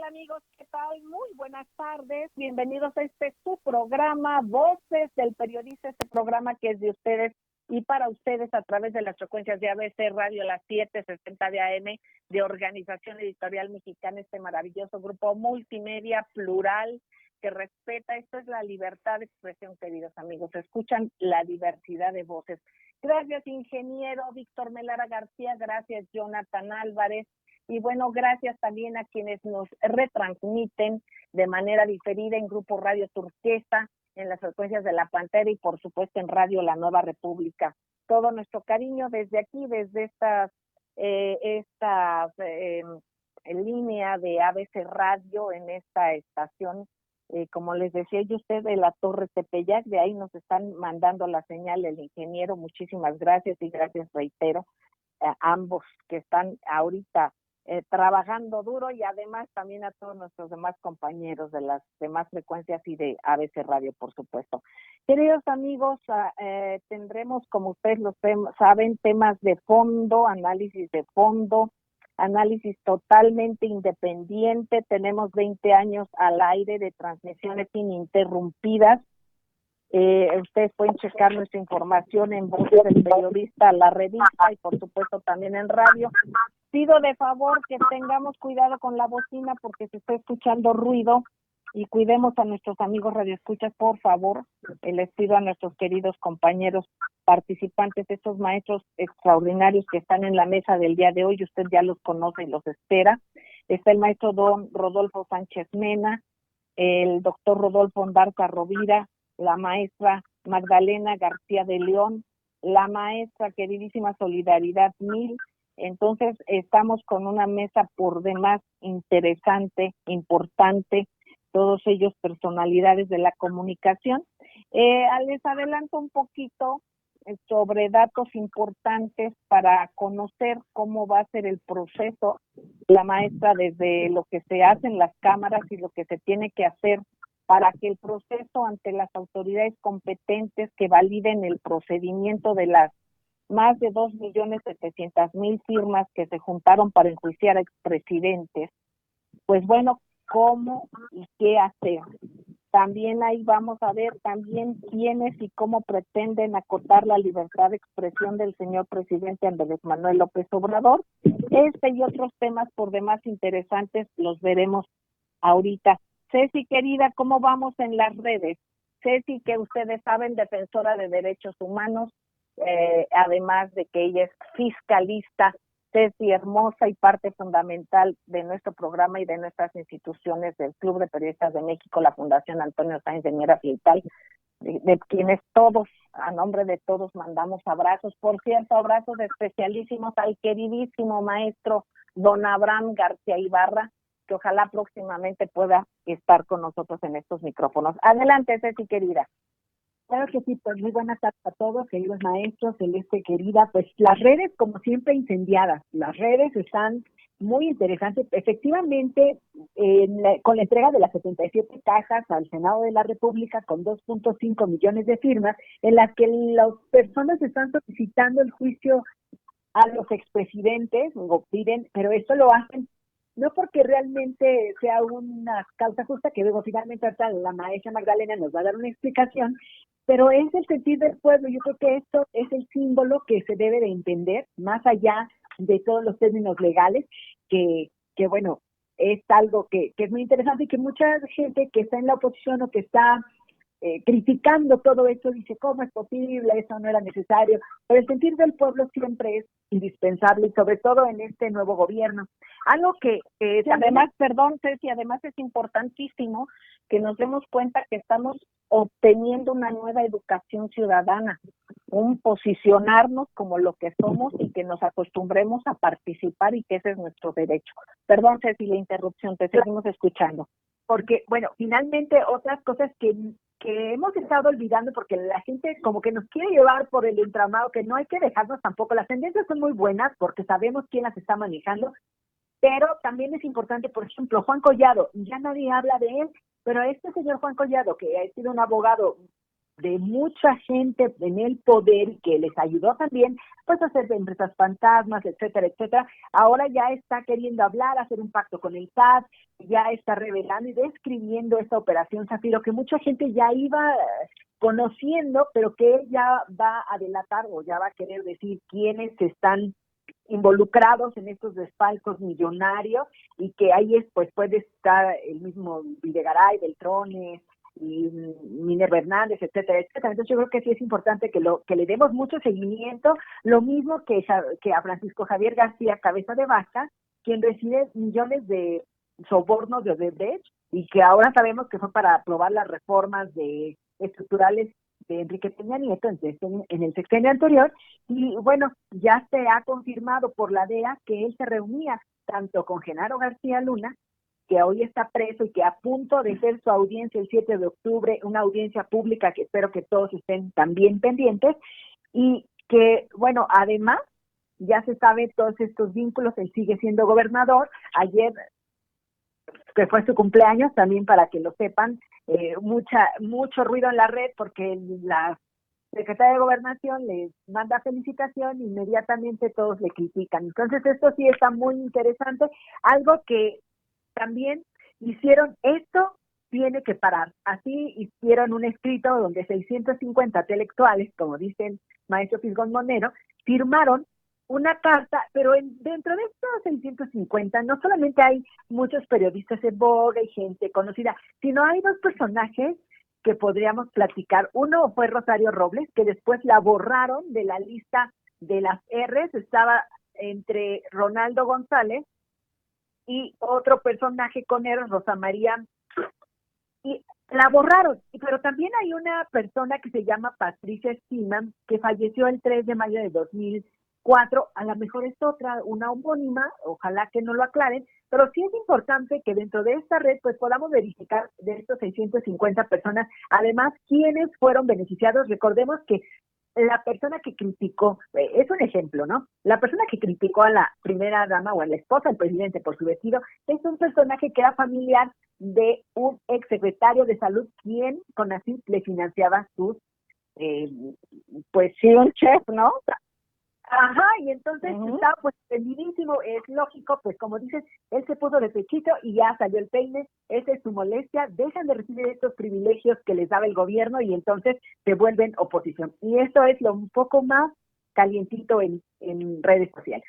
tal, amigos? ¿Qué tal? Muy buenas tardes. Bienvenidos a su programa Voces del Periodista, este programa que es de ustedes y para ustedes a través de las frecuencias de ABC Radio, las 760 de AM, de Organización Editorial Mexicana, este maravilloso grupo multimedia plural que respeta. Esto es la libertad de expresión, queridos amigos. Escuchan la diversidad de voces. Gracias, ingeniero Víctor Melara García. Gracias, Jonathan Álvarez. Y bueno, gracias también a quienes nos retransmiten de manera diferida en Grupo Radio Turquesa, en las frecuencias de La Pantera y por supuesto en Radio La Nueva República. Todo nuestro cariño desde aquí, desde esta línea de ABC Radio en esta estación. Como les decía yo, usted de la Torre Tepeyac, de ahí nos están mandando la señal el ingeniero. Muchísimas gracias y gracias, reitero, a ambos que están ahorita trabajando duro, y además también a todos nuestros demás compañeros de las demás frecuencias y de ABC Radio, por supuesto. Queridos amigos, tendremos, como ustedes lo saben, temas de fondo, análisis de fondo, análisis totalmente independiente. Tenemos 20 años al aire de transmisiones ininterrumpidas. Ustedes pueden checar nuestra información en Voces del Periodista, la revista, y por supuesto también en radio. Pido de favor que tengamos cuidado con la bocina porque se está escuchando ruido, y cuidemos a nuestros amigos radioescuchas, por favor. Les pido a nuestros queridos compañeros participantes, estos maestros extraordinarios que están en la mesa del día de hoy, usted ya los conoce y los espera. Está el maestro don Rodolfo Sánchez Mena, el doctor Rodolfo Ondarza Rovira, la maestra Magdalena García de León, la maestra queridísima Solidaridad Mil. Entonces estamos con una mesa por demás interesante, importante, todos ellos personalidades de la comunicación. Les adelanto un poquito sobre datos importantes para conocer cómo va a ser el proceso. La maestra, desde lo que se hace en las cámaras y lo que se tiene que hacer para que el proceso ante las autoridades competentes que validen el procedimiento de las más de 2.700.000 firmas que se juntaron para enjuiciar a expresidentes, pues bueno, cómo y qué hacer. También ahí vamos a ver también quiénes y cómo pretenden acotar la libertad de expresión del señor presidente Andrés Manuel López Obrador. Este y otros temas por demás interesantes los veremos ahorita. Ceci, querida, ¿cómo vamos en las redes? Ceci, que ustedes saben, defensora de derechos humanos, además de que ella es fiscalista. Ceci, hermosa y parte fundamental de nuestro programa y de nuestras instituciones del Club de Periodistas de México, la Fundación Antonio Sáenz de Miera Frital, de quienes todos, a nombre de todos, mandamos abrazos. Por cierto, abrazos especialísimos al queridísimo maestro don Abraham García Ibarra, que ojalá próximamente pueda estar con nosotros en estos micrófonos. Adelante, Ceci, querida. Claro que sí, pues muy buenas tardes a todos, queridos maestros, Celeste querida. Pues las redes, como siempre, incendiadas. Las redes están muy interesantes. Efectivamente, con la entrega de las 77 cajas al Senado de la República con 2.5 millones de firmas, en las que las personas están solicitando el juicio a los expresidentes, o piden, pero esto lo hacen no porque realmente sea una causa justa, que luego finalmente hasta la maestra Magdalena nos va a dar una explicación, pero es el sentir del pueblo. Yo creo que esto es el símbolo que se debe de entender, más allá de todos los términos legales, que bueno, es algo que es muy interesante, y que mucha gente que está en la oposición o que está criticando todo esto dice, ¿cómo es posible? Eso no era necesario. Pero el sentir del pueblo siempre es indispensable, y sobre todo en este nuevo gobierno. Algo que además, perdón, Ceci, además es importantísimo que nos demos cuenta que estamos obteniendo una nueva educación ciudadana, un posicionarnos como lo que somos y que nos acostumbremos a participar, y que ese es nuestro derecho. Perdón, Ceci, la interrupción, te seguimos escuchando. Porque, bueno, finalmente otras cosas que hemos estado olvidando, porque la gente como que nos quiere llevar por el entramado, que no hay que dejarnos tampoco. Las tendencias son muy buenas porque sabemos quién las está manejando, pero también es importante, por ejemplo, Juan Collado, ya nadie habla de él, pero este señor Juan Collado, que ha sido un abogado de mucha gente en el poder que les ayudó también pues a hacer empresas fantasmas, etcétera, etcétera. Ahora ya está queriendo hablar, hacer un pacto con el SAT, ya está revelando y describiendo esta operación Zafiro que mucha gente ya iba conociendo, pero que él ya va a delatar o ya va a querer decir quiénes están involucrados en estos desfalcos millonarios y que ahí es, pues puede estar el mismo Videgaray, Beltrones y Minerva Hernández, etcétera, etcétera. Entonces yo creo que sí es importante que le demos mucho seguimiento, lo mismo que a Francisco Javier García Cabeza de Vaca, quien recibe millones de sobornos de Odebrecht y que ahora sabemos que fue para aprobar las reformas de estructurales de Enrique Peña Nieto en el sexenio anterior, y bueno, ya se ha confirmado por la DEA que él se reunía tanto con Genaro García Luna, que hoy está preso y que a punto de hacer su audiencia el 7 de octubre, una audiencia pública que espero que todos estén también pendientes, y que, bueno, además, ya se sabe todos estos vínculos, él sigue siendo gobernador. Ayer, que fue su cumpleaños, también para que lo sepan, mucho ruido en la red porque la secretaria de Gobernación le manda felicitación, inmediatamente todos le critican. Entonces esto sí está muy interesante, algo que también hicieron, esto tiene que parar. Así hicieron un escrito donde 650 intelectuales, como dice el maestro Fisgón Monero, firmaron una carta, pero dentro de estos 650 no solamente hay muchos periodistas en boga y gente conocida, sino hay dos personajes que podríamos platicar. Uno fue Rosario Robles, que después la borraron de la lista de las R's, estaba entre Ronaldo González y otro personaje con él, Rosa María, y la borraron. Pero también hay una persona que se llama Patricia Estima, que falleció el 3 de mayo de 2004, a lo mejor es otra, una homónima, ojalá que no lo aclaren, pero sí es importante que dentro de esta red pues podamos verificar de estos 650 personas, además, quiénes fueron beneficiados. Recordemos que la persona que criticó, es un ejemplo, ¿no? La persona que criticó a la primera dama o a la esposa del presidente por su vestido es un personaje que era familiar de un exsecretario de salud, quien con así le financiaba sus, eh, pues sí, un chef, ¿no? Ajá, y entonces está pues prendidísimo, es lógico, pues como dices, él se puso de pechito y ya salió el peine, esa es su molestia, dejan de recibir estos privilegios que les daba el gobierno y entonces se vuelven oposición. Y esto es lo un poco más calientito en redes sociales.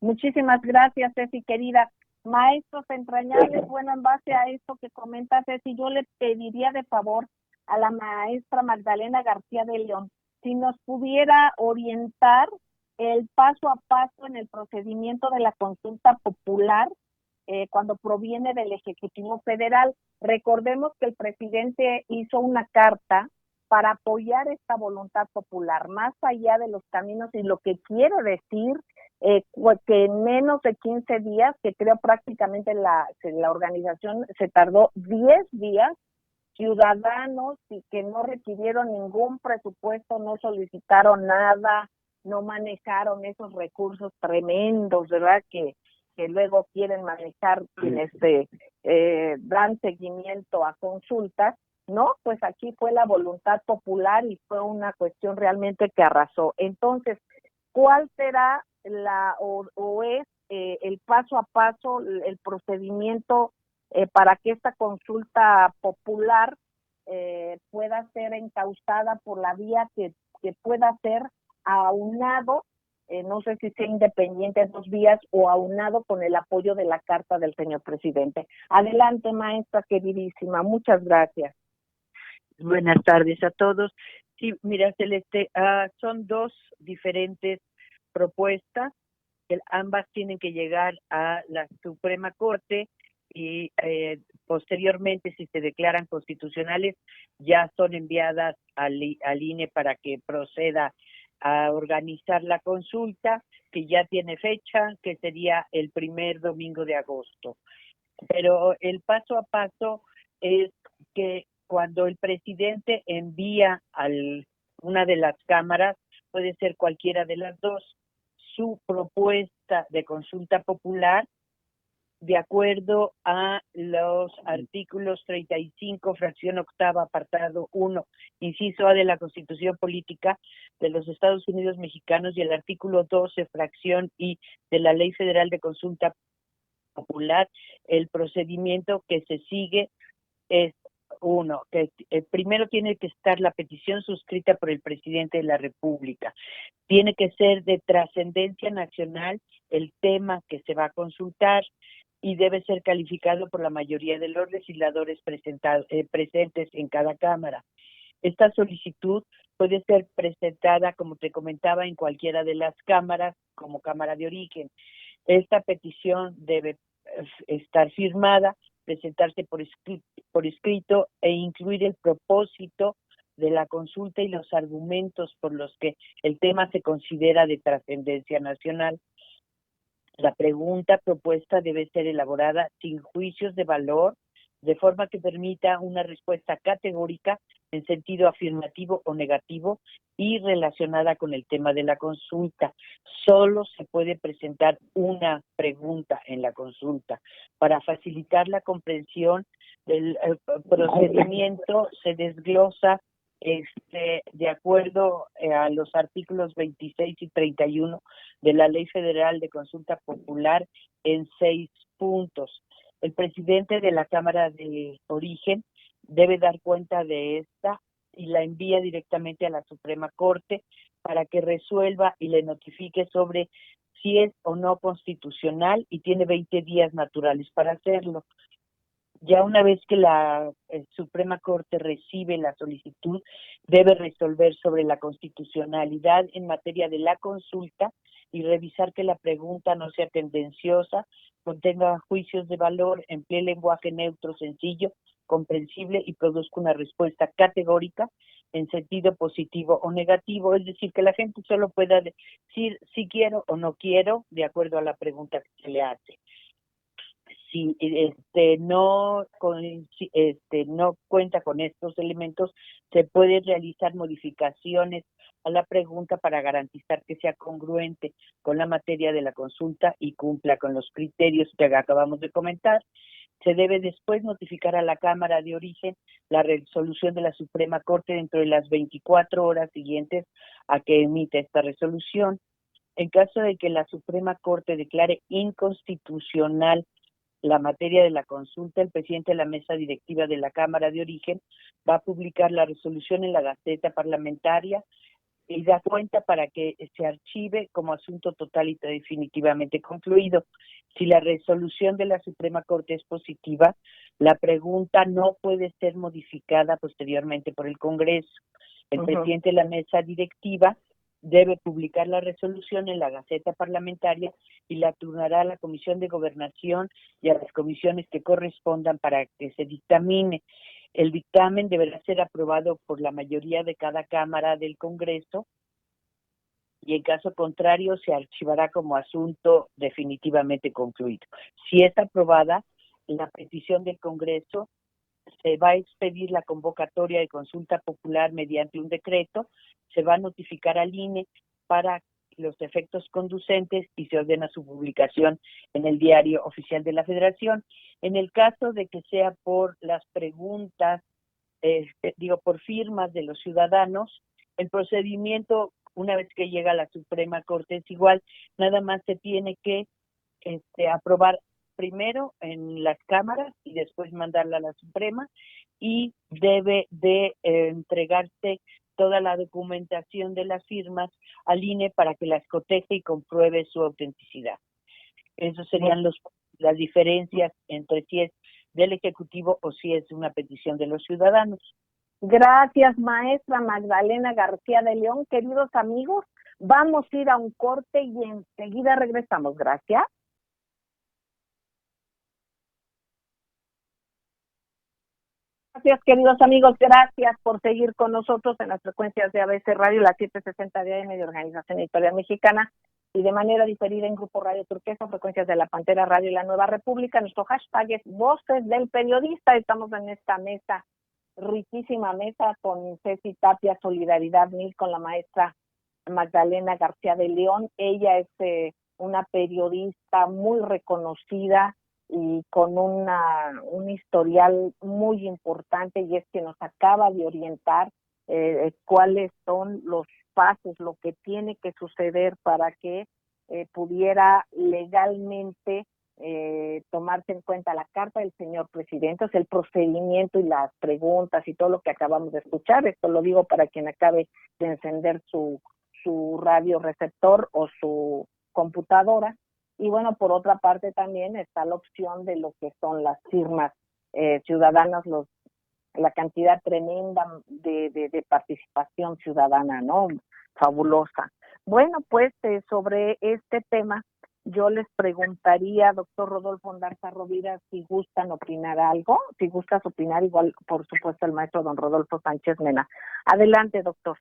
Muchísimas gracias, Ceci, querida. Maestros entrañables, bueno, en base a esto que comenta Ceci, yo le pediría de favor a la maestra Magdalena García de León si nos pudiera orientar el paso a paso en el procedimiento de la consulta popular cuando proviene del Ejecutivo Federal. Recordemos que el presidente hizo una carta para apoyar esta voluntad popular, más allá de los caminos, y lo que quiere decir que en menos de 15 días, que creo prácticamente la organización se tardó 10 días, ciudadanos y que no requirieron ningún presupuesto, no solicitaron nada, no manejaron esos recursos tremendos, ¿verdad? Que luego quieren manejar quienes dan seguimiento a consultas. No, pues aquí fue la voluntad popular y fue una cuestión realmente que arrasó. Entonces, ¿cuál será o es el paso a paso, el procedimiento para que esta consulta popular pueda ser encauzada por la vía que pueda ser aunado, no sé si sea independiente de dos vías o aunado con el apoyo de la carta del señor presidente? Adelante, maestra queridísima, muchas gracias. Buenas tardes a todos. Sí, mira, Celeste, son dos diferentes propuestas, que ambas tienen que llegar a la Suprema Corte y posteriormente, si se declaran constitucionales, ya son enviadas al INE para que proceda a organizar la consulta, que ya tiene fecha, que sería el primer domingo de agosto. Pero el paso a paso es que cuando el presidente envía a una de las cámaras, puede ser cualquiera de las dos, su propuesta de consulta popular, de acuerdo a los artículos 35, fracción octava, apartado 1, inciso A de la Constitución Política de los Estados Unidos Mexicanos y el artículo 12, fracción I de la Ley Federal de Consulta Popular, el procedimiento que se sigue es que primero tiene que estar la petición suscrita por el presidente de la República. Tiene que ser de trascendencia nacional el tema que se va a consultar y debe ser calificado por la mayoría de los legisladores presentes en cada Cámara. Esta solicitud puede ser presentada, como te comentaba, en cualquiera de las cámaras como Cámara de Origen. Esta petición debe estar firmada, presentarse por escrito e incluir el propósito de la consulta y los argumentos por los que el tema se considera de trascendencia nacional. La pregunta propuesta debe ser elaborada sin juicios de valor, de forma que permita una respuesta categórica en sentido afirmativo o negativo y relacionada con el tema de la consulta. Solo se puede presentar una pregunta en la consulta. Para facilitar la comprensión del procedimiento, se desglosa de acuerdo a los artículos 26 y 31 de la Ley Federal de Consulta Popular en 6 puntos. El presidente de la Cámara de Origen debe dar cuenta de esta y la envía directamente a la Suprema Corte para que resuelva y le notifique sobre si es o no constitucional, y tiene 20 días naturales para hacerlo. Ya una vez que la Suprema Corte recibe la solicitud, debe resolver sobre la constitucionalidad en materia de la consulta y revisar que la pregunta no sea tendenciosa, contenga juicios de valor, emplee lenguaje neutro, sencillo, comprensible y produzca una respuesta categórica en sentido positivo o negativo, es decir, que la gente solo pueda decir si quiero o no quiero de acuerdo a la pregunta que se le hace. Si no cuenta con estos elementos, se pueden realizar modificaciones a la pregunta para garantizar que sea congruente con la materia de la consulta y cumpla con los criterios que acabamos de comentar. Se debe después notificar a la Cámara de Origen la resolución de la Suprema Corte dentro de las 24 horas siguientes a que emite esta resolución. En caso de que la Suprema Corte declare inconstitucional la materia de la consulta, el presidente de la mesa directiva de la Cámara de Origen va a publicar la resolución en la Gaceta Parlamentaria y da cuenta para que se archive como asunto total y definitivamente concluido. Si la resolución de la Suprema Corte es positiva, la pregunta no puede ser modificada posteriormente por el Congreso. El presidente de la mesa directiva debe publicar la resolución en la Gaceta Parlamentaria y la turnará a la Comisión de Gobernación y a las comisiones que correspondan para que se dictamine. El dictamen deberá ser aprobado por la mayoría de cada Cámara del Congreso y en caso contrario se archivará como asunto definitivamente concluido. Si es aprobada la petición del Congreso, se va a expedir la convocatoria de consulta popular mediante un decreto, se va a notificar al INE para los efectos conducentes y se ordena su publicación en el Diario Oficial de la Federación. En el caso de que sea por las preguntas, por firmas de los ciudadanos, el procedimiento, una vez que llega a la Suprema Corte, es igual, nada más se tiene que aprobar primero en las cámaras y después mandarla a la Suprema, y debe de entregarse toda la documentación de las firmas al INE para que las coteje y compruebe su autenticidad. Esas serían las diferencias entre si es del Ejecutivo o si es una petición de los ciudadanos. Gracias, maestra Magdalena García de León. Queridos amigos, vamos a ir a un corte y enseguida regresamos. Gracias. Gracias, queridos amigos, gracias por seguir con nosotros en las frecuencias de ABC Radio, la 760 de AM de Organización Editorial Mexicana, y de manera diferida en Grupo Radio Turquesa, frecuencias de La Pantera Radio y La Nueva República. Nuestro hashtag es Voces del Periodista. Estamos en esta mesa, riquísima mesa, con Ceci Tapia, Solidaridad 1000, con la maestra Magdalena García de León. Ella es una periodista muy reconocida, y con un historial muy importante, y es que nos acaba de orientar cuáles son los pasos, lo que tiene que suceder para que pudiera legalmente tomarse en cuenta la carta del señor presidente, o sea, el procedimiento y las preguntas y todo lo que acabamos de escuchar. Esto lo digo para quien acabe de encender su radio receptor o su computadora. Y bueno, por otra parte también está la opción de lo que son las firmas ciudadanas, la cantidad tremenda de participación ciudadana, ¿no? Fabulosa. Bueno, pues sobre este tema yo les preguntaría, doctor Rodolfo Ondarza Rovira, si gustan opinar algo, si gustas opinar, igual por supuesto el maestro don Rodolfo Sánchez Mena. Adelante, doctor.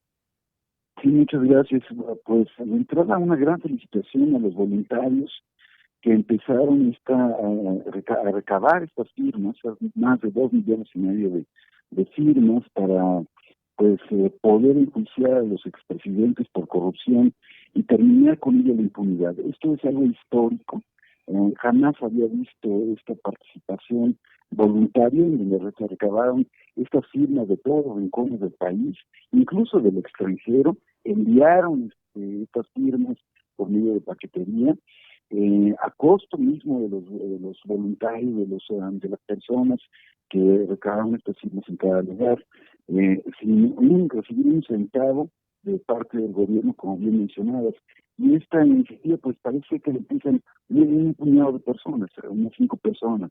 Sí, muchas gracias. Pues de entrada una gran felicitación a los voluntarios que empezaron a recabar estas firmas, más de 2,5 millones de firmas para poder enjuiciar a los expresidentes por corrupción y terminar con ello la impunidad. Esto es algo histórico. Jamás había visto esta participación voluntaria en donde se recabaron estas firmas de todos los rincones del país, incluso del extranjero, enviaron estas firmas por medio de paquetería, a costo mismo de los voluntarios, de las personas que recabaron estas firmas en cada lugar, sin recibir un centavo de parte del gobierno, como bien mencionadas. Y esta iniciativa, pues parece que le empiezan un puñado de personas, unas 5 personas.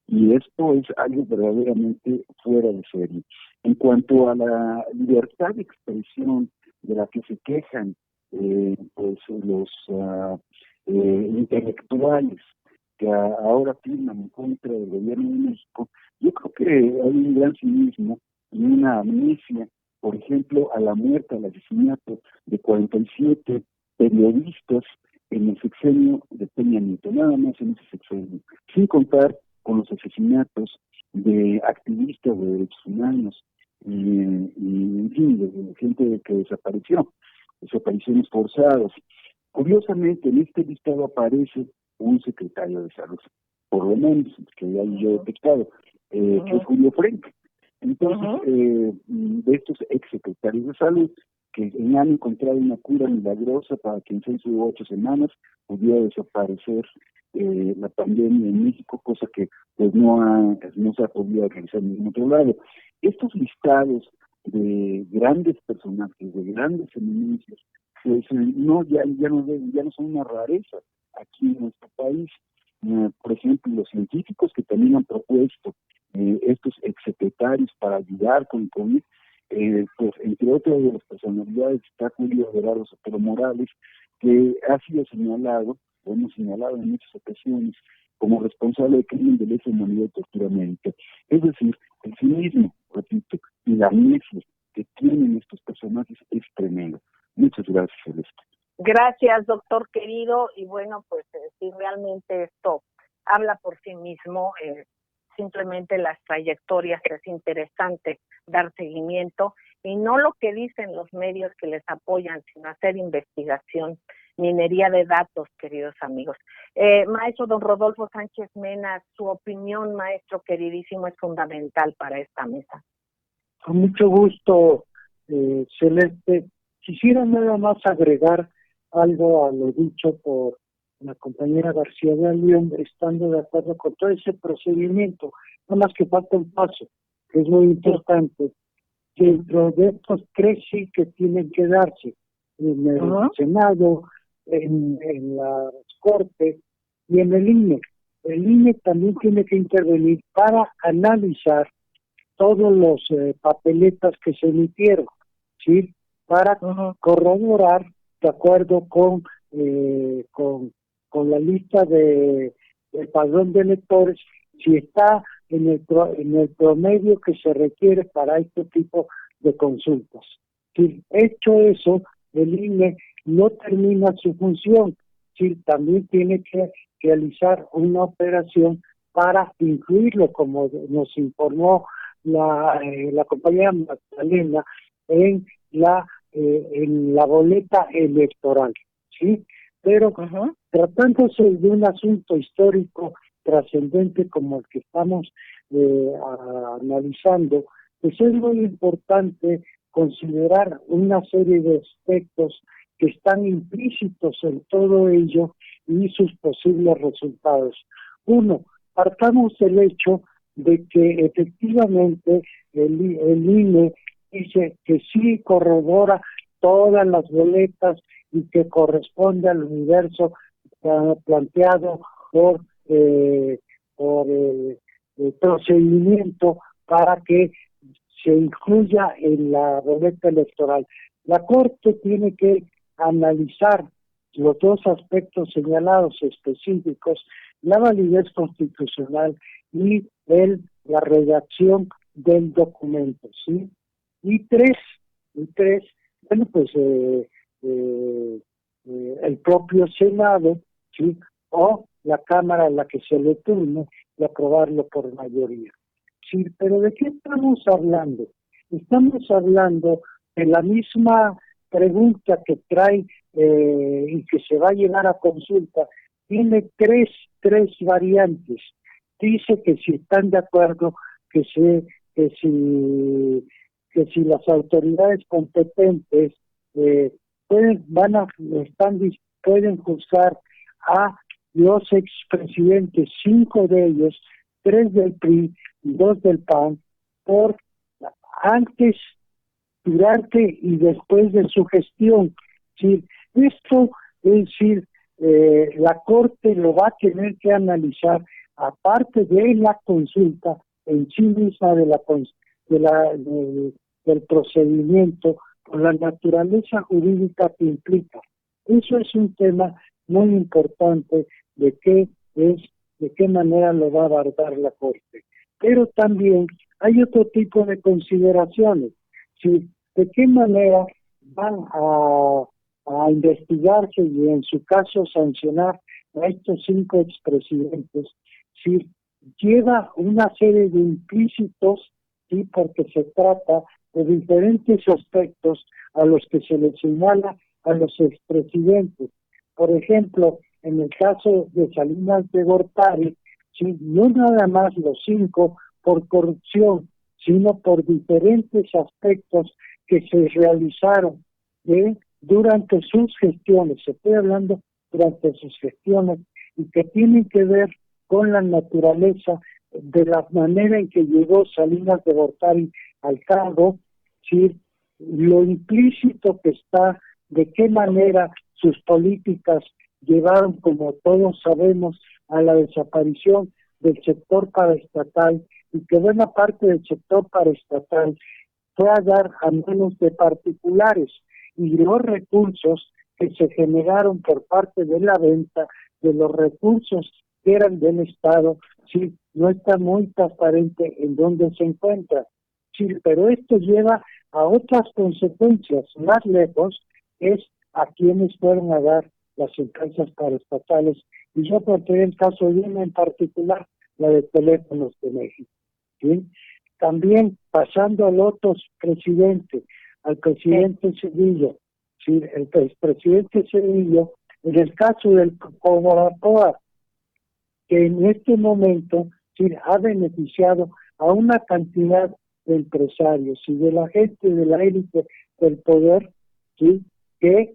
Y esto es algo verdaderamente fuera de serie. En cuanto a la libertad de expresión de la que se quejan los intelectuales que ahora firman en contra del gobierno de México, yo creo que hay un gran cinismo y una amnesia, por ejemplo, a la muerte, al asesinato de 47 periodistas en el sexenio de Peña Nieto, nada más en ese sexenio, sin contar con los asesinatos de activistas de derechos humanos y en fin, de gente que desapareció, desapariciones forzadas. Curiosamente, en este listado aparece un secretario de salud, por lo menos, que ya yo he detectado, que es Julio Frenk. Entonces, de estos exsecretarios de salud, que han encontrado una cura milagrosa para que en 6 u 8 semanas pudiera desaparecer la pandemia en México, cosa que pues no se ha podido realizar en ningún otro lado. Estos listados de grandes personajes, de grandes eminencias, pues ya no son una rareza aquí en nuestro país. Por ejemplo, los científicos que también han propuesto estos exsecretarios para ayudar con el COVID, pues entre otras de las personalidades está Julio Gerardo Sotelo Morales, que ha sido señalado, o hemos señalado en muchas ocasiones, como responsable de crimen de lesa humanidad y tortura médica. Es decir, el cinismo, repito, y la amnesia que tienen estos personajes es tremendo. Muchas gracias, Celeste. Gracias, doctor querido, y bueno, pues si realmente esto habla por sí mismo, simplemente las trayectorias, es interesante dar seguimiento, y no lo que dicen los medios que les apoyan, sino hacer investigación, minería de datos, queridos amigos. Maestro don Rodolfo Sánchez Mena, su opinión, maestro queridísimo, es fundamental para esta mesa. Con mucho gusto, Celeste. Quisiera nada más agregar algo a lo dicho por la compañera García de León, estando de acuerdo con todo ese procedimiento. Nada más que falta un paso, que es muy importante. Dentro de estos 3 sí que tienen que darse en el Senado, en las Cortes y en el INE. El INE también tiene que intervenir para analizar todos los papeletas que se emitieron, ¿sí? Para corroborar, de acuerdo con la lista del padrón de electores, si está en el promedio que se requiere para este tipo de consultas. Si hecho eso, el INE no termina su función, sí, también tiene que realizar una operación para incluirlo, como nos informó la compañera Magdalena, en la boleta electoral, ¿sí? Pero tratándose de un asunto histórico trascendente como el que estamos analizando, pues es muy importante considerar una serie de aspectos que están implícitos en todo ello y sus posibles resultados. Uno, partamos del hecho de que efectivamente el INE dice que sí corrobora todas las boletas y que corresponde al universo planteado por el procedimiento para que se incluya en la boleta electoral. La Corte tiene que analizar los dos aspectos señalados específicos, la validez constitucional y la redacción del documento, ¿sí? Y tres, bueno, pues el propio Senado, ¿sí? O la Cámara a la que se le turne y aprobarlo por mayoría. Sí, pero ¿de qué estamos hablando? Estamos hablando de la misma pregunta que trae y que se va a llevar a consulta. Tiene tres variantes. Dice que si están de acuerdo que si las autoridades competentes pueden juzgar a los expresidentes, 5 de ellos, 3 del PRI y 2 del PAN, por antes, durante y después de su gestión. ¿Sí? Esto es decir, la Corte lo va a tener que analizar, aparte de la consulta en sí misma del procedimiento, por la naturaleza jurídica que implica. Eso es un tema muy importante de qué manera lo va a abordar la Corte. Pero también hay otro tipo de consideraciones. ¿Sí? ¿De qué manera van a investigarse y en su caso sancionar a estos 5 expresidentes? Si lleva una serie de implícitos, ¿sí? Porque se trata de diferentes aspectos a los que se les señala a los expresidentes. Por ejemplo, en el caso de Salinas de Gortari, ¿sí? No nada más los 5 por corrupción, sino por diferentes aspectos que se realizaron durante sus gestiones, estoy hablando durante sus gestiones, y que tienen que ver con la naturaleza de la manera en que llegó Salinas de Gortari al cargo, ¿sí? Lo implícito que está, de qué manera sus políticas llevaron, como todos sabemos, a la desaparición del sector paraestatal, y que buena parte del sector paraestatal fue a dar a manos de particulares, y los recursos que se generaron por parte de la venta de los recursos que eran del Estado, sí, no está muy transparente en dónde se encuentra. Sí, pero esto lleva a otras consecuencias más lejos, es a quienes fueron a dar las empresas paraestatales, y yo planteé el caso de una en particular, la de Teléfonos de México. ¿Sí? También pasando al otro presidente, al presidente Cedillo, ¿sí? El presidente Cedillo, en el caso del Cobarcoa, que en este momento, ¿sí? Ha beneficiado a una cantidad de empresarios y de la gente de la élite del poder, ¿sí? Que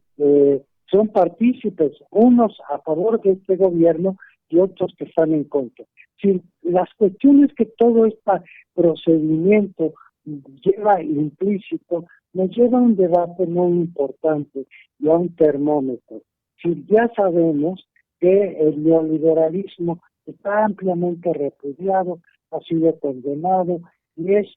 son partícipes, unos a favor de este gobierno y otros que están en contra. Sí, las cuestiones que todo este procedimiento lleva implícito nos lleva a un debate muy importante y a un termómetro. Sí, ya sabemos que el neoliberalismo está ampliamente repudiado, ha sido condenado y es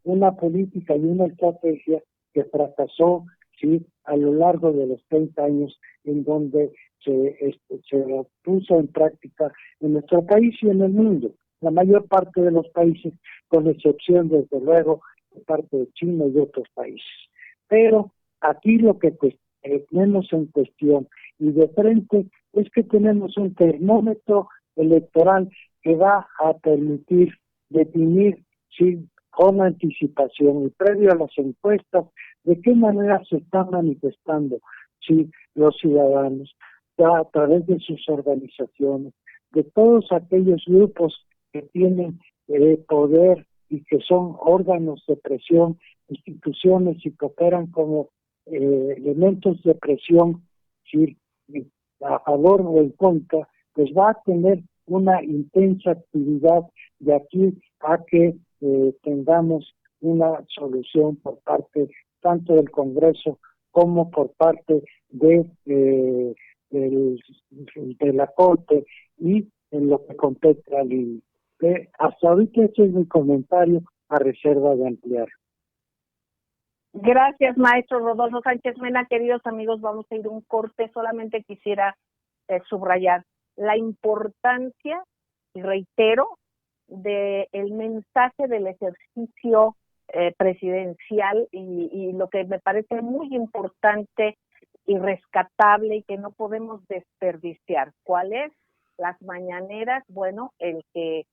una política y una estrategia que fracasó, sí, a lo largo de los 30 años en donde se puso en práctica en nuestro país y en el mundo, la mayor parte de los países, con excepción desde luego de parte de China y de otros países. Pero aquí lo que tenemos en cuestión y de frente es que tenemos un termómetro electoral que va a permitir definir, sí, con anticipación y previo a las encuestas, de qué manera se están manifestando, sí, los ciudadanos. a través de sus organizaciones, de todos aquellos grupos que tienen poder y que son órganos de presión, instituciones y que operan como elementos de presión, si a favor o en contra, pues va a tener una intensa actividad de aquí a que tengamos una solución por parte tanto del Congreso como por parte de la Corte y en lo que compete al INE. Hasta ahorita ese es mi comentario a reserva de ampliar. Gracias, maestro Rodolfo Sánchez Mena. Queridos amigos, vamos a ir a un corte. Solamente quisiera subrayar la importancia, y reitero, del mensaje del ejercicio presidencial y lo que me parece muy importante y rescatable y que no podemos desperdiciar. ¿Cuál es? Las mañaneras, bueno, el que,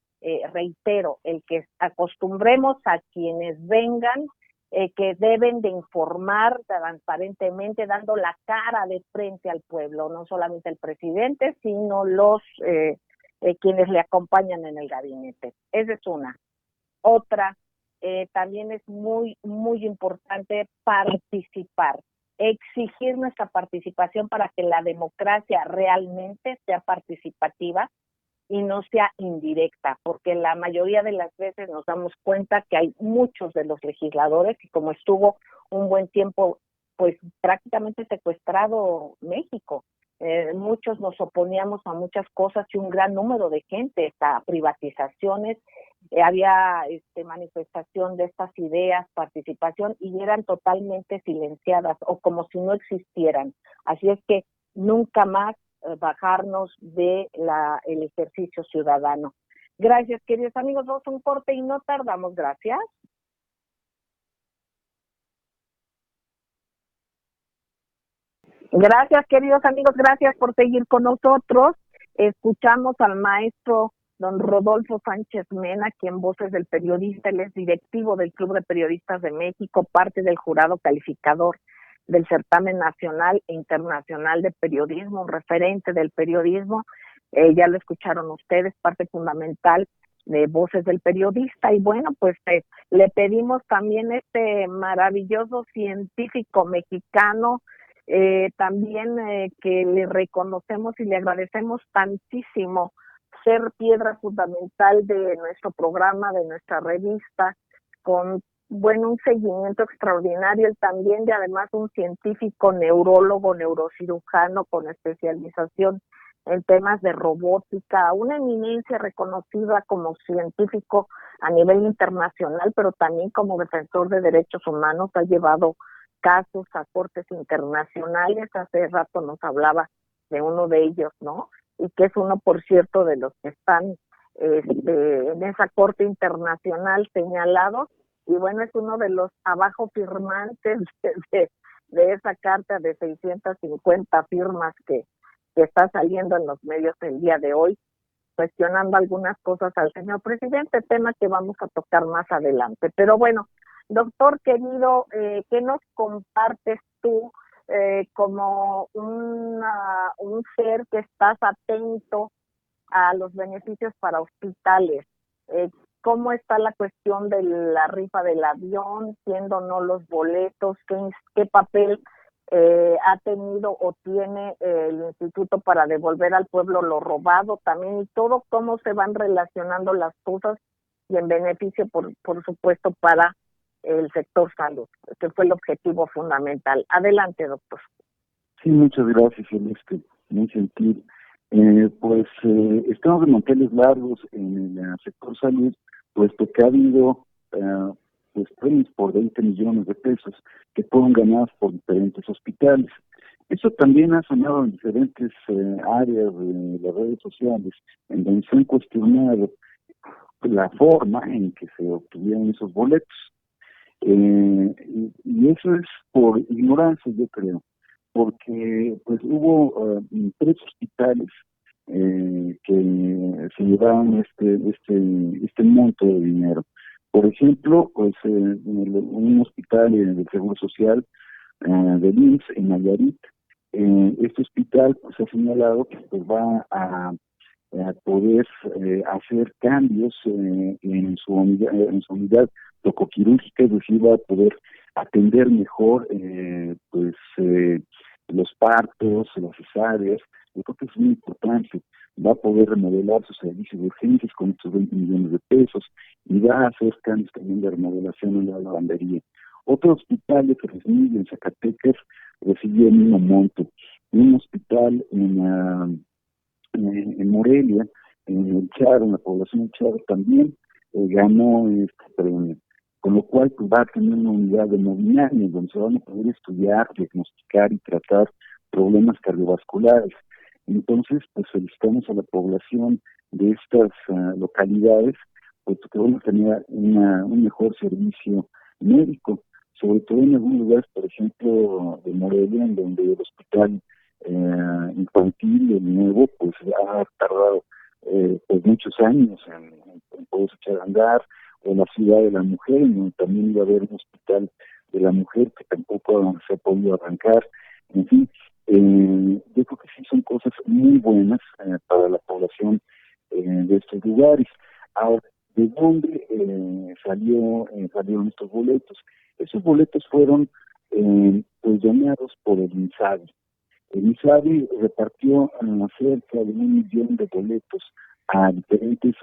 reitero, el que acostumbremos a quienes vengan que deben de informar transparentemente, dando la cara de frente al pueblo, no solamente el presidente, sino los quienes le acompañan en el gabinete. Esa es una. Otra, también es muy, muy importante participar, exigir nuestra participación para que la democracia realmente sea participativa y no sea indirecta, porque la mayoría de las veces nos damos cuenta que hay muchos de los legisladores y como estuvo un buen tiempo, pues prácticamente secuestrado México, muchos nos oponíamos a muchas cosas y un gran número de gente, a privatizaciones, había manifestación de estas ideas, participación, y eran totalmente silenciadas o como si no existieran. Así es que nunca más bajarnos de el ejercicio ciudadano. Gracias, queridos amigos. Vamos a un corte y no tardamos. Gracias. Gracias, queridos amigos. Gracias por seguir con nosotros. Escuchamos al maestro don Rodolfo Sánchez Mena, quien Voces del Periodista, él es directivo del Club de Periodistas de México, parte del jurado calificador del certamen nacional e internacional de periodismo, un referente del periodismo, ya lo escucharon ustedes, parte fundamental de Voces del Periodista, y bueno, pues le pedimos también este maravilloso científico mexicano, también que le reconocemos y le agradecemos tantísimo ser piedra fundamental de nuestro programa, de nuestra revista, con un seguimiento extraordinario, él también de además un científico, neurólogo, neurocirujano con especialización en temas de robótica, una eminencia reconocida como científico a nivel internacional, pero también como defensor de derechos humanos, ha llevado casos a cortes internacionales, hace rato nos hablaba de uno de ellos, ¿no? Y que es uno, por cierto, de los que están en esa corte internacional señalados, y bueno, es uno de los abajo firmantes de esa carta de 650 firmas que está saliendo en los medios el día de hoy, cuestionando algunas cosas al señor presidente, tema que vamos a tocar más adelante. Pero bueno, doctor querido, ¿qué nos compartes tú como un ser que estás atento a los beneficios para hospitales? ¿Cómo está la cuestión de la rifa del avión, siendo o no los boletos? ¿Qué papel ha tenido o tiene el instituto para devolver al pueblo lo robado también? Y todo cómo se van relacionando las cosas y en beneficio, por supuesto, para el sector salud, que fue el objetivo fundamental. Adelante, doctor. Sí, muchas gracias, Celeste. Muy gentil. Estamos de manteles largos en el sector salud, puesto que ha habido premios por 20 millones de pesos que fueron ganados por diferentes hospitales. Eso también ha sonado en diferentes áreas de las redes sociales, en donde se han cuestionado la forma en que se obtuvieron esos boletos. Y eso es por ignorancia, yo creo, porque pues hubo 3 hospitales que se llevaron este monto de dinero. Por ejemplo, pues un hospital del Seguro Social del IMSS en Nayarit, Este hospital pues ha señalado que pues va a poder hacer cambios en su unidad tocoquirúrgica, es decir, va a poder atender mejor los partos, las cesáreas. Yo creo que es muy importante. Va a poder remodelar su servicio de urgencias con estos 20 millones de pesos y va a hacer cambios también de remodelación en la lavandería. Otro hospital de Fresnillo, en Zacatecas, recibió el mismo monto. Un hospital en Morelia, en el Charo, en la población del Charo, también ganó este premio. Con lo cual pues, va a tener una unidad de hemodinamia donde se van a poder estudiar, diagnosticar y tratar problemas cardiovasculares. Entonces, pues felicitamos a la población de estas localidades, pues que van a tener un mejor servicio médico, sobre todo en algunos lugares, por ejemplo, de Morelia, en donde el hospital infantil, el nuevo, pues ha tardado pues muchos años en poderse echar a andar, o la ciudad de la mujer, en donde también iba a haber un hospital de la mujer que tampoco se ha podido arrancar. En fin, yo creo que sí son cosas muy buenas para la población de estos lugares. Ahora, ¿de dónde salieron estos boletos? Esos boletos fueron pues donados por el INSABI. El INSABI repartió cerca de 1 millón de boletos a diferentes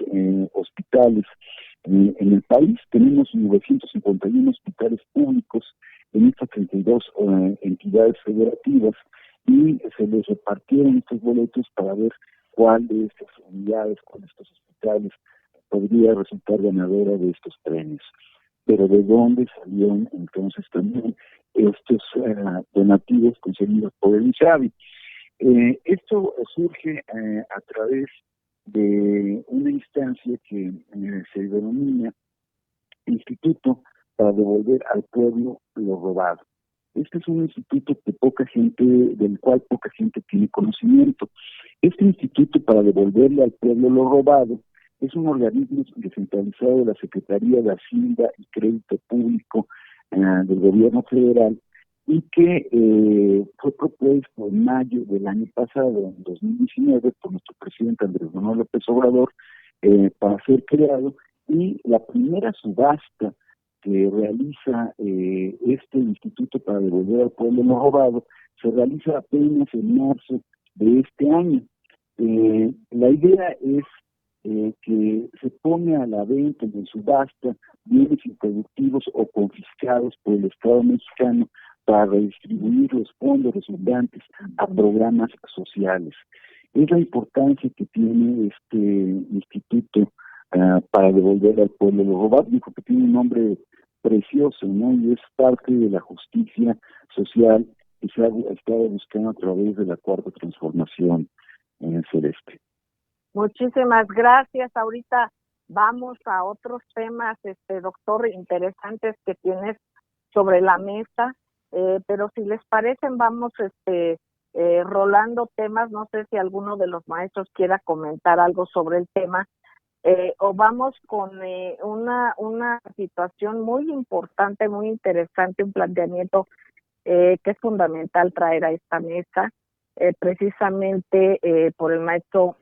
hospitales. En el país tenemos 951 hospitales públicos en estas 32 entidades federativas y se les repartieron estos boletos para ver cuál de estas unidades, cuál de estos hospitales podría resultar ganadora de estos premios. Pero ¿de dónde salieron entonces también estos donativos conseguidos por el INSABI? Esto surge a través de una instancia que se denomina Instituto para Devolver al Pueblo lo Robado. Este es un instituto del cual poca gente tiene conocimiento. Este Instituto para Devolverle al Pueblo lo Robado es un organismo descentralizado de la Secretaría de Hacienda y Crédito Público del Gobierno Federal y que fue propuesto en mayo del año pasado, en 2019, por nuestro presidente Andrés Manuel López Obrador, para ser creado, y la primera subasta que realiza este Instituto para Devolver al Pueblo lo Robado se realiza apenas en marzo de este año. La idea es que se pone a la venta en subasta bienes improductivos o confiscados por el Estado mexicano para redistribuir los fondos resultantes a programas sociales. Es la importancia que tiene este instituto para devolver al pueblo lo robado. Yo creo que tiene un nombre precioso, ¿no? Y es parte de la justicia social que se ha estado buscando a través de la Cuarta Transformación Celeste. Muchísimas gracias. Ahorita vamos a otros temas, doctor, interesantes que tienes sobre la mesa, pero si les parecen vamos rolando temas. No sé si alguno de los maestros quiera comentar algo sobre el tema, o vamos con una situación muy importante, muy interesante, un planteamiento que es fundamental traer a esta mesa, precisamente por el maestro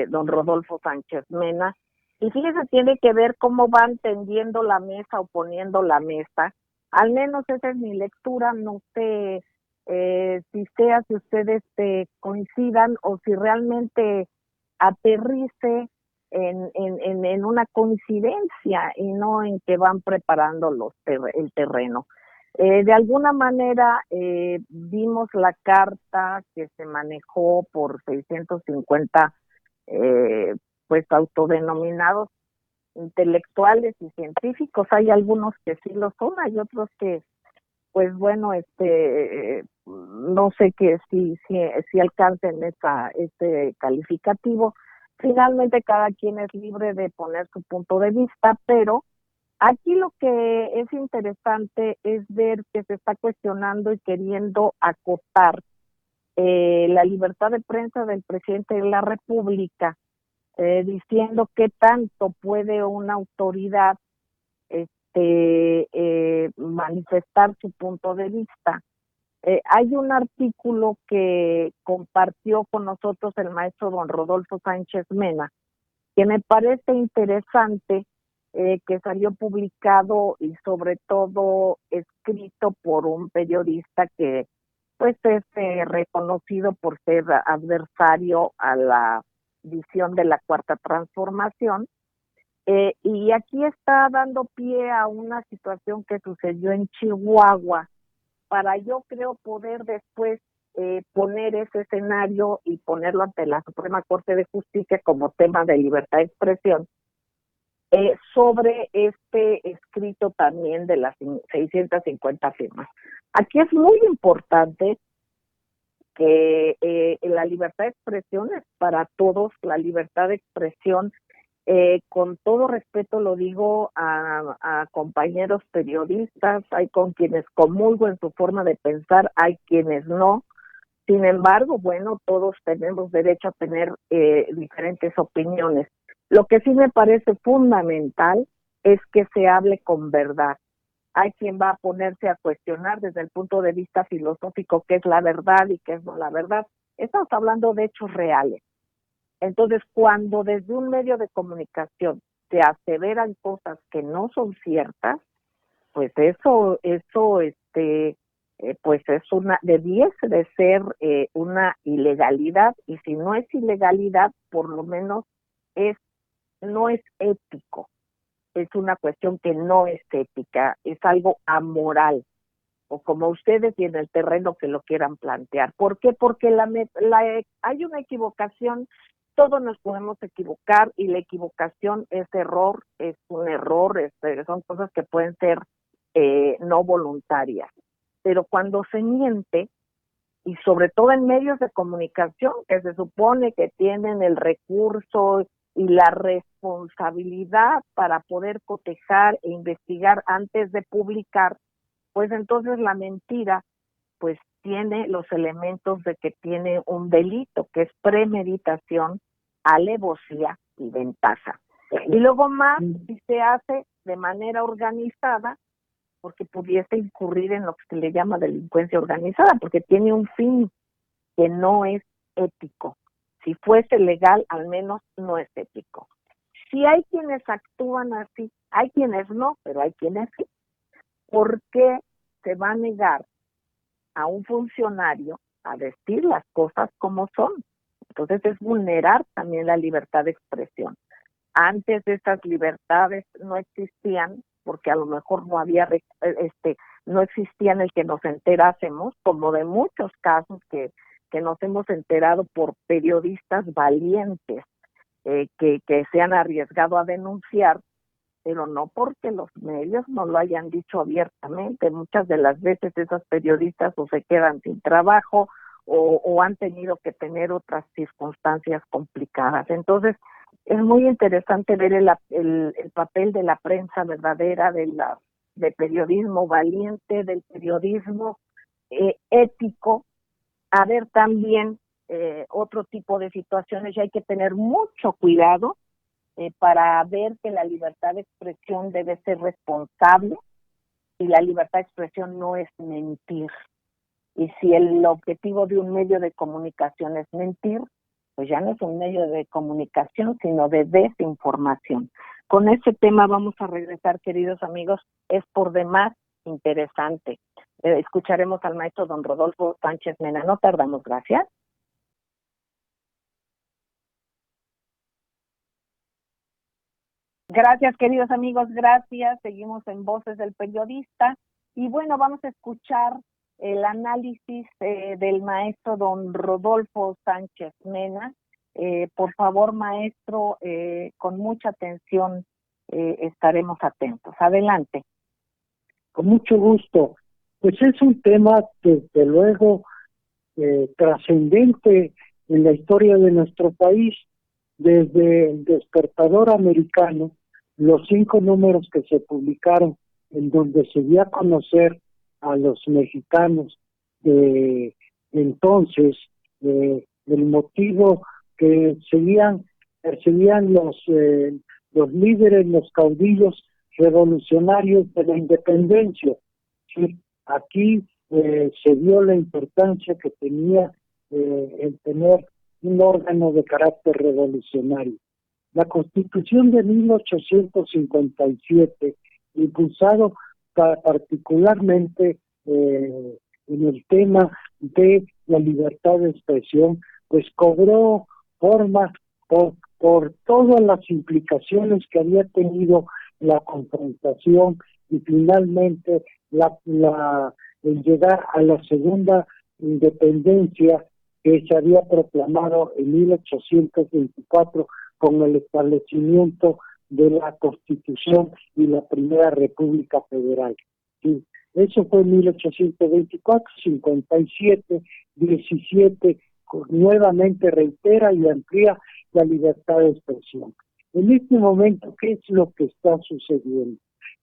don Rodolfo Sánchez Mena. Y fíjese, tiene que ver cómo van tendiendo la mesa o poniendo la mesa. Al menos esa es mi lectura. No sé si ustedes coincidan o si realmente aterrice en una coincidencia y no en que van preparando el terreno. De alguna manera vimos la carta que se manejó por 650 pues autodenominados intelectuales y científicos. Hay algunos que sí lo son, hay otros que pues bueno, no sé que si alcancen este calificativo. Finalmente cada quien es libre de poner su punto de vista, pero aquí lo que es interesante es ver que se está cuestionando y queriendo acotar la libertad de prensa del presidente de la República, diciendo qué tanto puede una autoridad manifestar su punto de vista. Hay un artículo que compartió con nosotros el maestro don Rodolfo Sánchez Mena, que me parece interesante, que salió publicado y sobre todo escrito por un periodista que pues es reconocido por ser adversario a la visión de la Cuarta Transformación. Y aquí está dando pie a una situación que sucedió en Chihuahua, para yo creo poder después poner ese escenario y ponerlo ante la Suprema Corte de Justicia como tema de libertad de expresión, sobre este escrito también de las 650 firmas. Aquí es muy importante que la libertad de expresión es para todos, la libertad de expresión, con todo respeto lo digo a compañeros periodistas, hay con quienes comulgo en su forma de pensar, hay quienes no. Sin embargo, bueno, todos tenemos derecho a tener diferentes opiniones. Lo que sí me parece fundamental es que se hable con verdad. Hay quien va a ponerse a cuestionar desde el punto de vista filosófico qué es la verdad y qué es no la verdad. Estamos hablando de hechos reales. Entonces, cuando desde un medio de comunicación se aseveran cosas que no son ciertas, pues eso, pues es debiese de ser una ilegalidad, y si no es ilegalidad, por lo menos no es ético. Es una cuestión que no es ética, es algo amoral, o como ustedes y en el terreno que lo quieran plantear. ¿Por qué? Porque hay una equivocación, todos nos podemos equivocar, y la equivocación es error, es un error, son cosas que pueden ser no voluntarias. Pero cuando se miente, y sobre todo en medios de comunicación que se supone que tienen el recurso y la responsabilidad para poder cotejar e investigar antes de publicar, pues entonces la mentira pues tiene los elementos de que tiene un delito, que es premeditación, alevosía y ventaja. Y luego más, si se hace de manera organizada, porque pudiese incurrir en lo que se le llama delincuencia organizada, porque tiene un fin que no es ético. Si fuese legal, al menos no es ético. Si hay quienes actúan así, hay quienes no, pero hay quienes sí. ¿Por qué se va a negar a un funcionario a decir las cosas como son? Entonces es vulnerar también la libertad de expresión. Antes de estas libertades no existían, porque a lo mejor no existía en el que nos enterásemos, como de muchos casos que nos hemos enterado por periodistas valientes que se han arriesgado a denunciar, pero no porque los medios no lo hayan dicho abiertamente. Muchas de las veces esos periodistas o se quedan sin trabajo o han tenido que tener otras circunstancias complicadas. Entonces, es muy interesante ver el papel de la prensa verdadera, del periodismo valiente, del periodismo ético, a ver también otro tipo de situaciones, y hay que tener mucho cuidado para ver que la libertad de expresión debe ser responsable, y la libertad de expresión no es mentir. Y si el objetivo de un medio de comunicación es mentir, pues ya no es un medio de comunicación, sino de desinformación. Con este tema vamos a regresar, queridos amigos, es por demás interesante. Escucharemos al maestro don Rodolfo Sánchez Mena. No tardamos, gracias. Gracias, queridos amigos, gracias. Seguimos en Voces del Periodista. Y bueno, vamos a escuchar el análisis del maestro don Rodolfo Sánchez Mena. Por favor, maestro, con mucha atención estaremos atentos. Adelante. Con mucho gusto. Pues es un tema, desde luego, trascendente en la historia de nuestro país. Desde el despertador americano, los 5 números que se publicaron, en donde se dio a conocer a los mexicanos entonces el motivo que perseguían los líderes, los caudillos revolucionarios de la independencia. Sí, aquí se vio la importancia que tenía el tener un órgano de carácter revolucionario. La Constitución de 1857, impulsado particularmente en el tema de la libertad de expresión, pues cobró forma por todas las implicaciones que había tenido la confrontación y finalmente el llegar a la segunda independencia que se había proclamado en 1824 con el establecimiento de la Constitución y la Primera República Federal. Sí, eso fue en 1824, 57, 17, nuevamente reitera y amplía la libertad de expresión. En este momento, ¿qué es lo que está sucediendo?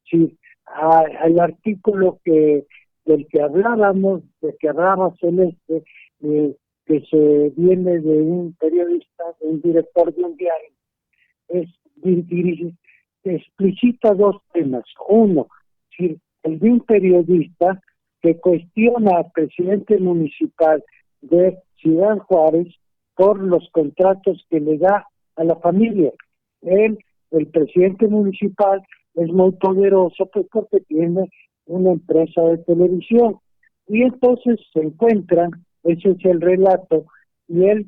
Sí, al artículo del que hablábamos, de que hablaba Celeste, que se viene de un periodista, de un director de un diario, explicita dos temas. Uno, sí, el de un periodista que cuestiona al presidente municipal de Ciudad Juárez por los contratos que le da a la familia. El presidente municipal es muy poderoso pues porque tiene una empresa de televisión y entonces se encuentran, ese es el relato, y el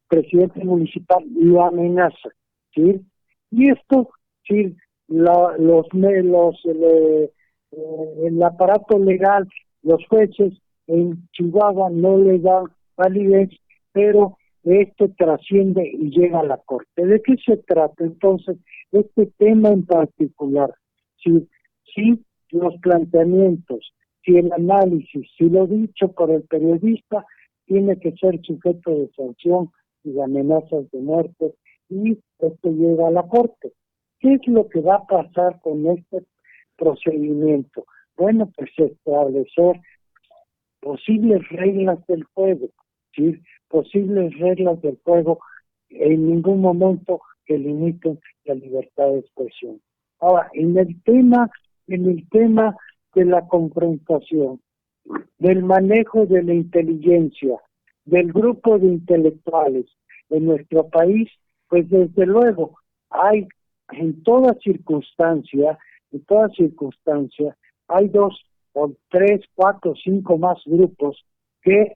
presidente municipal lo amenaza, ¿sí? Y esto, sí, el aparato legal, los jueces en Chihuahua no le dan validez, pero esto trasciende y llega a la corte. ¿De qué se trata entonces este tema en particular? Si los planteamientos, si el análisis, si lo dicho por el periodista tiene que ser sujeto de sanción y de amenazas de muerte, y esto llega a la corte. ¿Qué es lo que va a pasar con este procedimiento? Bueno, pues establecer posibles reglas del juego, ¿sí? Posibles reglas del juego en ningún momento que limiten la libertad de expresión. Ahora, en el tema de la confrontación, del manejo de la inteligencia, del grupo de intelectuales en nuestro país, pues desde luego hay en toda circunstancia, hay 2 o 3, 4, 5 más grupos que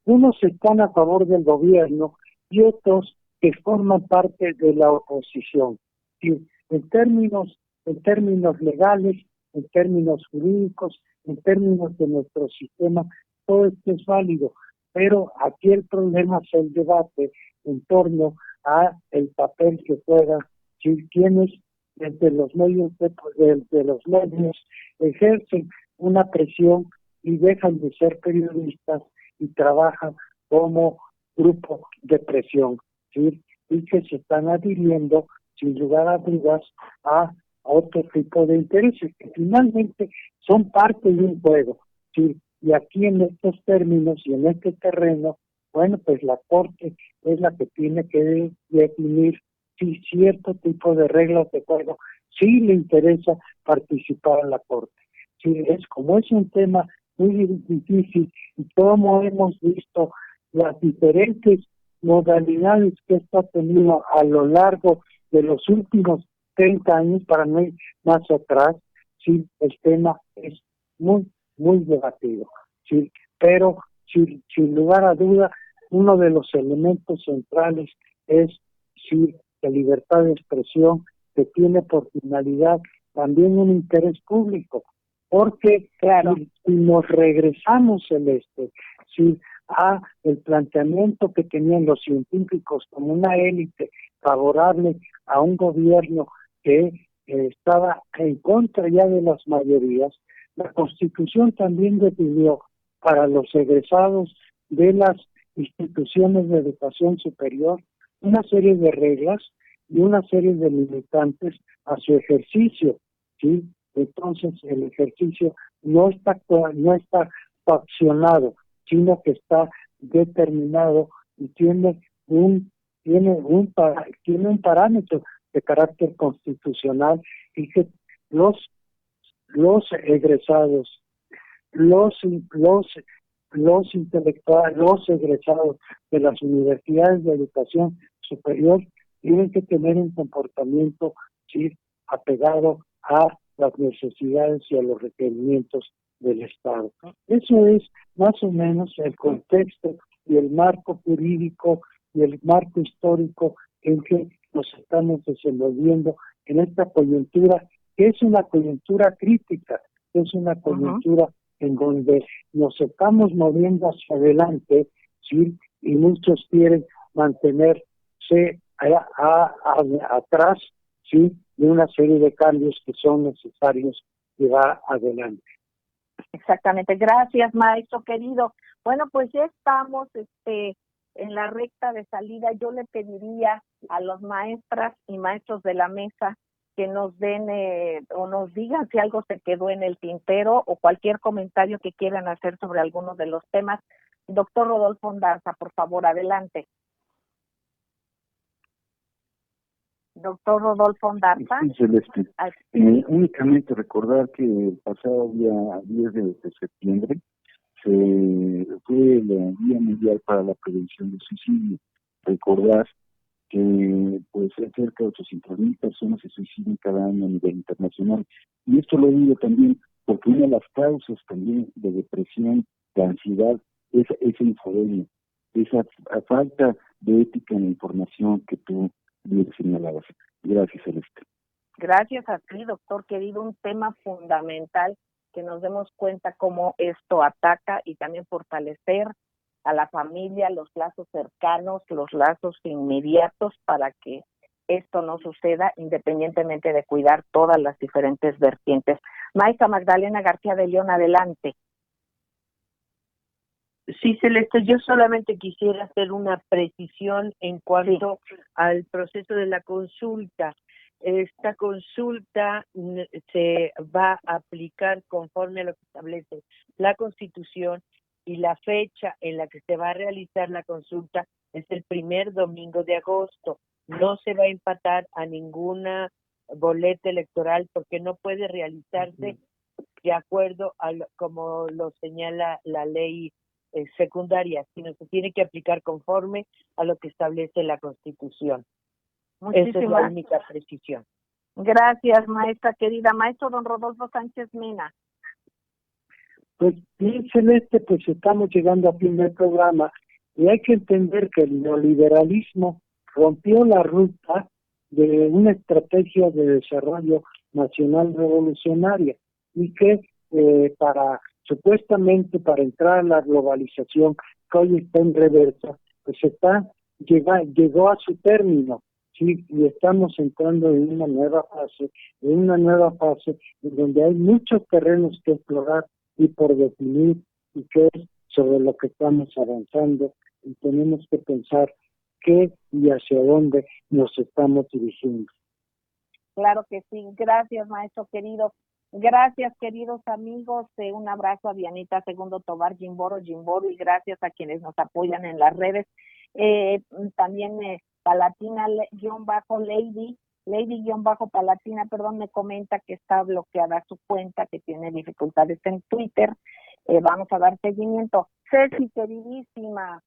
unos están a favor del gobierno y otros que forman parte de la oposición. Sí, en términos legales, en términos jurídicos, en términos de nuestro sistema, todo esto es válido, pero aquí el problema es el debate en torno a el papel que juegan quienes desde los medios ejercen una presión y dejan de ser periodistas y trabajan como grupo de presión, ¿sí? Y que se están adhiriendo sin lugar a dudas a otro tipo de intereses que finalmente son parte de un juego, ¿sí? Y aquí en estos términos y en este terreno, bueno, pues la Corte es la que tiene que definir si cierto tipo de reglas de juego sí le interesa participar en la Corte. Sí, como es un tema muy difícil y como hemos visto las diferentes modalidades que esto ha tenido a lo largo de los últimos 30 años, para no ir más atrás, sí, el tema es muy, muy debatido, sí, pero sin lugar a duda, uno de los elementos centrales es sí, la libertad de expresión que tiene por finalidad también un interés público, porque claro, si nos regresamos a el planteamiento que tenían los científicos como una élite favorable a un gobierno que estaba en contra ya de las mayorías, la Constitución también definió para los egresados de las instituciones de educación superior una serie de reglas y una serie de limitantes a su ejercicio, ¿sí? Entonces el ejercicio no está coaccionado, sino que está determinado y tiene un parámetro de carácter constitucional y que los egresados los, los, los intelectuales, los egresados de las universidades de educación superior tienen que tener un comportamiento, sí, apegado a las necesidades y a los requerimientos del Estado. Eso es más o menos el contexto y el marco jurídico y el marco histórico en que nos estamos desenvolviendo en esta coyuntura, que es una coyuntura crítica, es una coyuntura en donde nos estamos moviendo hacia adelante, ¿sí? Y muchos quieren mantenerse atrás, ¿sí? De una serie de cambios que son necesarios llevar adelante. Exactamente, gracias maestro querido. Bueno, pues ya estamos en la recta de salida. Yo le pediría a los maestras y maestros de la mesa que nos den o nos digan si algo se quedó en el tintero o cualquier comentario que quieran hacer sobre algunos de los temas. Doctor Rodolfo Ondarza, por favor, adelante. Doctor Rodolfo Ondarza. Sí, Celeste. Únicamente recordar que el pasado día 10 de septiembre fue el Día Mundial para la Prevención del Suicidio. Recordar que pues cerca de 800,000 personas se suicidan cada año a nivel internacional. Y esto lo digo también porque una de las causas también de depresión, de ansiedad, es esa infodemia, esa falta de ética en la información que tú bien señalabas. Gracias, Celeste. Gracias a ti, doctor querido, un tema fundamental, que nos demos cuenta cómo esto ataca y también fortalecer a la familia, los lazos cercanos, los lazos inmediatos para que esto no suceda, independientemente de cuidar todas las diferentes vertientes. Maestra Magdalena García de León, adelante. Sí, Celeste, yo solamente quisiera hacer una precisión en cuanto al proceso de la consulta. Esta consulta se va a aplicar conforme a lo que establece la Constitución y la fecha en la que se va a realizar la consulta es el primer domingo de agosto. No se va a empatar a ninguna boleta electoral porque no puede realizarse de acuerdo a como lo señala la ley secundaria, sino se tiene que aplicar conforme a lo que establece la Constitución. Esa es la única precisión. Gracias, maestra querida. Maestro don Rodolfo Sánchez Mina. Pues bien, Celeste, pues estamos llegando a fin del programa y hay que entender que el neoliberalismo rompió la ruta de una estrategia de desarrollo nacional revolucionaria y que supuestamente para entrar a la globalización que hoy está en reversa, pues llegó a su término, sí, y estamos entrando en una nueva fase en donde hay muchos terrenos que explorar y por definir, y que es sobre lo que estamos avanzando, y tenemos que pensar qué y hacia dónde nos estamos dirigiendo. Claro que sí, gracias maestro querido. Gracias, queridos amigos. Un abrazo a Dianita Segundo Tobar, Jimboro, y gracias a quienes nos apoyan en las redes. También Palatina, perdón, me comenta que está bloqueada su cuenta, que tiene dificultades en Twitter. Vamos a dar seguimiento. Ceci, queridísima,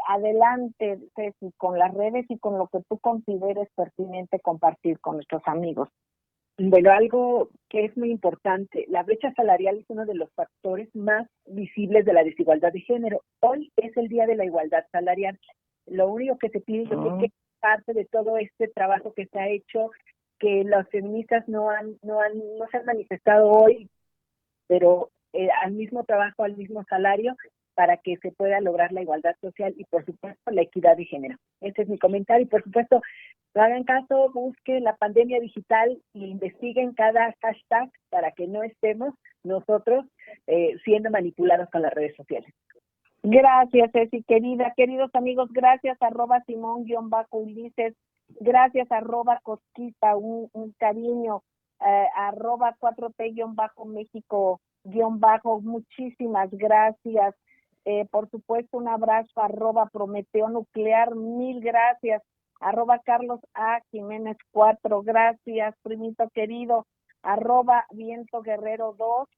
adelante, Ceci, con las redes y con lo que tú consideres pertinente compartir con nuestros amigos. Bueno, algo que es muy importante, la brecha salarial es uno de los factores más visibles de la desigualdad de género. Hoy es el Día de la Igualdad Salarial. Lo único que se pide, yo creo que es parte de todo este trabajo que se ha hecho, que las feministas no se han manifestado hoy, pero al mismo trabajo, al mismo salario, para que se pueda lograr la igualdad social y, por supuesto, la equidad de género. Ese es mi comentario y, por supuesto, hagan caso, busquen la pandemia digital e investiguen cada hashtag para que no estemos nosotros siendo manipulados con las redes sociales. Gracias, Ceci, querida. Queridos amigos, gracias, @Simón_Ulises, gracias, @Cosquita, un cariño, @4T_México_, muchísimas gracias. Por supuesto, un abrazo, @Prometeo Nuclear, mil gracias. @Carlos A. Jiménez 4, gracias, primito querido. @Viento Guerrero 2,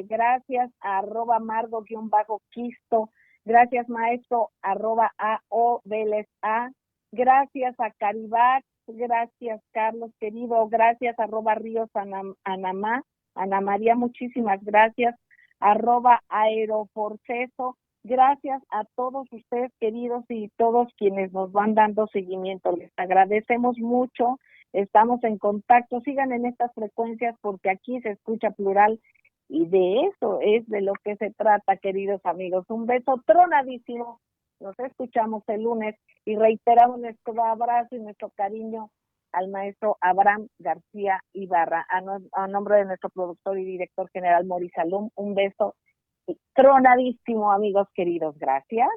Gracias a @margo_quisto. Gracias, maestro, @AO_Vélez_A. Gracias a Caribax. Gracias, Carlos, querido. Gracias, @Ríos Anamá. Ana María, muchísimas gracias. @Aeroforceso. Gracias a todos ustedes, queridos, y todos quienes nos van dando seguimiento. Les agradecemos mucho. Estamos en contacto. Sigan en estas frecuencias porque aquí se escucha plural y de eso es de lo que se trata, queridos amigos. Un beso tronadísimo. Nos escuchamos el lunes y reiteramos nuestro abrazo y nuestro cariño al maestro Abraham García Ibarra. A nombre de nuestro productor y director general Mori Salum, un beso tronadísimo, amigos queridos. Gracias.